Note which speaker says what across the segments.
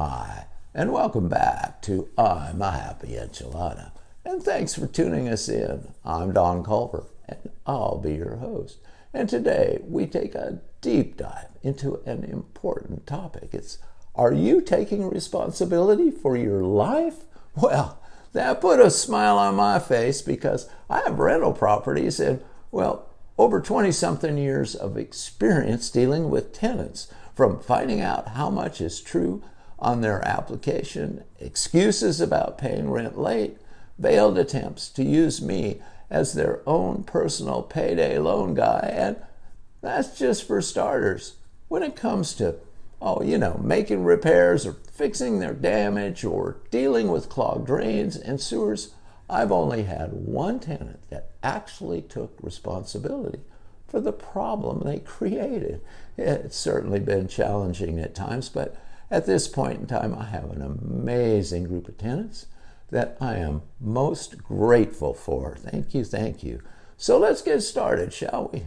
Speaker 1: Hi, and welcome back to I'm a Happy Enchilada. And thanks for tuning us in. I'm Don Culver, and I'll be your host. And today we take a deep dive into an important topic. It's, are you taking responsibility for your life? Well, that put a smile on my face because I have rental properties and, over 20-something years of experience dealing with tenants, from finding out how much is true on their application, excuses about paying rent late, veiled attempts to use me as their own personal payday loan guy, and that's just for starters. When it comes to, making repairs or fixing their damage or dealing with clogged drains and sewers, I've only had one tenant that actually took responsibility for the problem they created. It's certainly been challenging at times, but at this point in time, I have an amazing group of tenants that I am most grateful for. Thank you, thank you. So let's get started, shall we?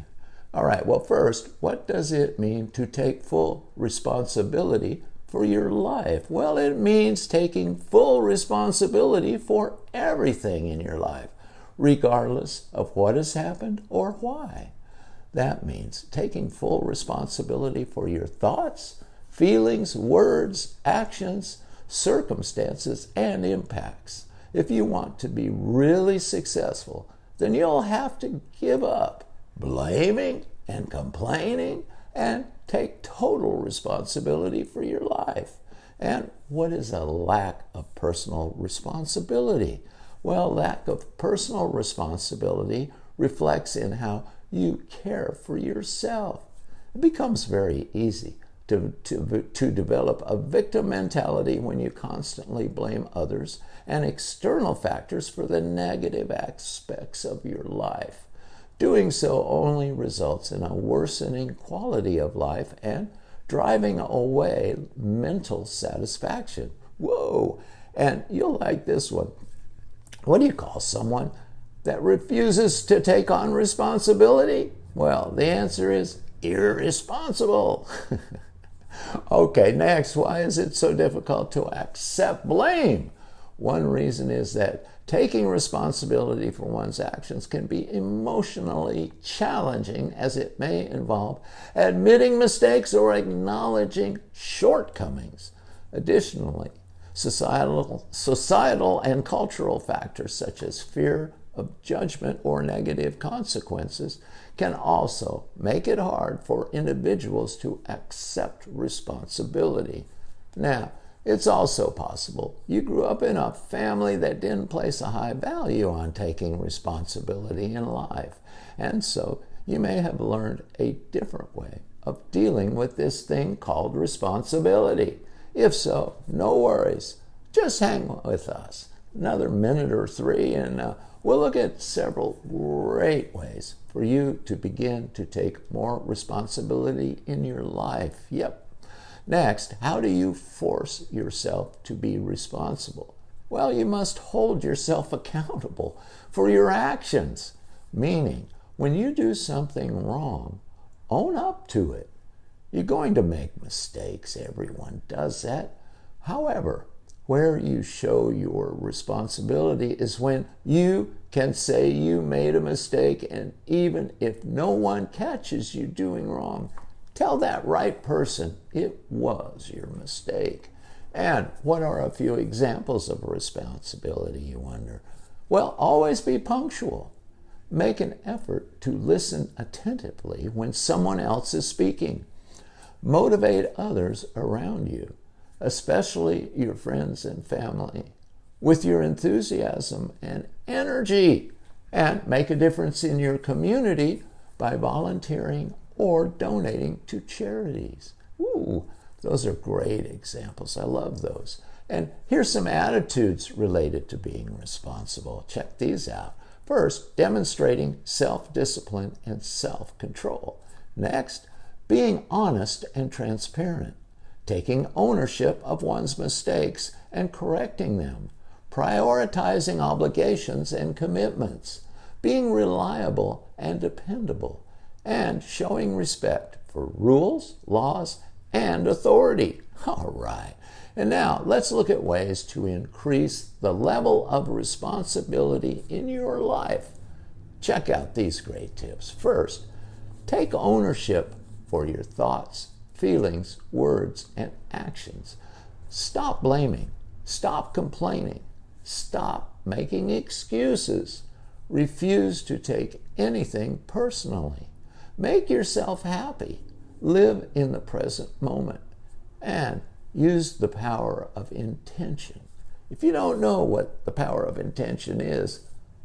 Speaker 1: All right, well, first, what does it mean to take full responsibility for your life? Well, it means taking full responsibility for everything in your life, regardless of what has happened or why. That means taking full responsibility for your thoughts, feelings, words, actions, circumstances, and impacts. If you want to be really successful, then you'll have to give up blaming and complaining and take total responsibility for your life. And what is a lack of personal responsibility? Well, lack of personal responsibility reflects in how you care for yourself. It becomes very easy to develop a victim mentality when you constantly blame others and external factors for the negative aspects of your life. Doing so only results in a worsening quality of life and driving away mental satisfaction. Whoa! And you'll like this one. What do you call someone that refuses to take on responsibility? Well, the answer is irresponsible. Okay, next, why is it so difficult to accept blame? One reason is that taking responsibility for one's actions can be emotionally challenging, as it may involve admitting mistakes or acknowledging shortcomings. Additionally, societal and cultural factors such as fear of judgment or negative consequences can also make it hard for individuals to accept responsibility. Now, it's also possible you grew up in a family that didn't place a high value on taking responsibility in life, and so you may have learned a different way of dealing with this thing called responsibility. If so, no worries. Just hang with us another minute or three, and we'll look at several great ways for you to begin to take more responsibility in your life. Yep. Next, how do you force yourself to be responsible? Well, you must hold yourself accountable for your actions. Meaning, when you do something wrong, own up to it. You're going to make mistakes. Everyone does that. However, where you show your responsibility is when you can say you made a mistake, and even if no one catches you doing wrong, tell that right person it was your mistake. And what are a few examples of responsibility, you wonder? Well, always be punctual. Make an effort to listen attentively when someone else is speaking. Motivate others around you, especially your friends and family, with your enthusiasm and energy, and make a difference in your community by volunteering or donating to charities. Ooh, those are great examples. I love those. And here's some attitudes related to being responsible. Check these out. First, demonstrating self-discipline and self-control. Next, being honest and transparent. Taking ownership of one's mistakes and correcting them. Prioritizing obligations and commitments. Being reliable and dependable. And showing respect for rules, laws, and authority. All right. And now let's look at ways to increase the level of responsibility in your life. Check out these great tips. First, take ownership for your thoughts, feelings, words, and actions. Stop blaming. Stop complaining. Stop making excuses. Refuse to take anything personally. Make yourself happy. Live in the present moment. And use the power of intention. If you don't know what the power of intention is,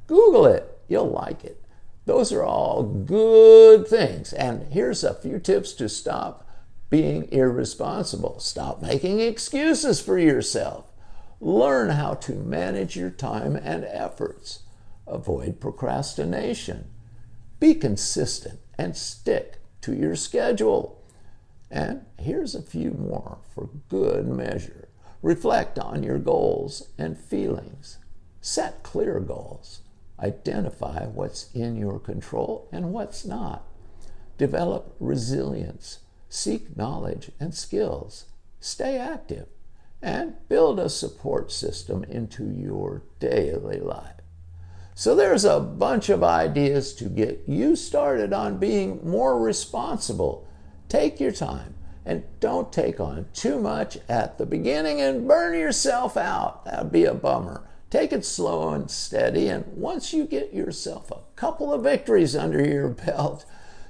Speaker 1: Google it. You'll like it. Those are all good things. And here's a few tips to stop being irresponsible. Stop making excuses for yourself. Learn how to manage your time and efforts. Avoid procrastination. Be consistent and stick to your schedule. And here's a few more for good measure. Reflect on your goals and feelings. Set clear goals. Identify what's in your control and what's not. Develop resilience. Seek knowledge and skills. Stay active. And build a support system into your daily life. So there's a bunch of ideas to get you started on being more responsible. Take your time and don't take on too much at the beginning and burn yourself out. That would be a bummer. Take it slow and steady, and once you get yourself a couple of victories under your belt,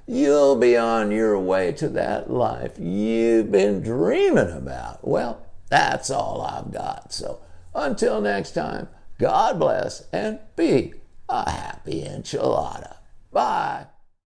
Speaker 1: you'll be on your way to that life you've been dreaming about. Well, that's all I've got. So until next time, God bless and be a happy enchilada. Bye.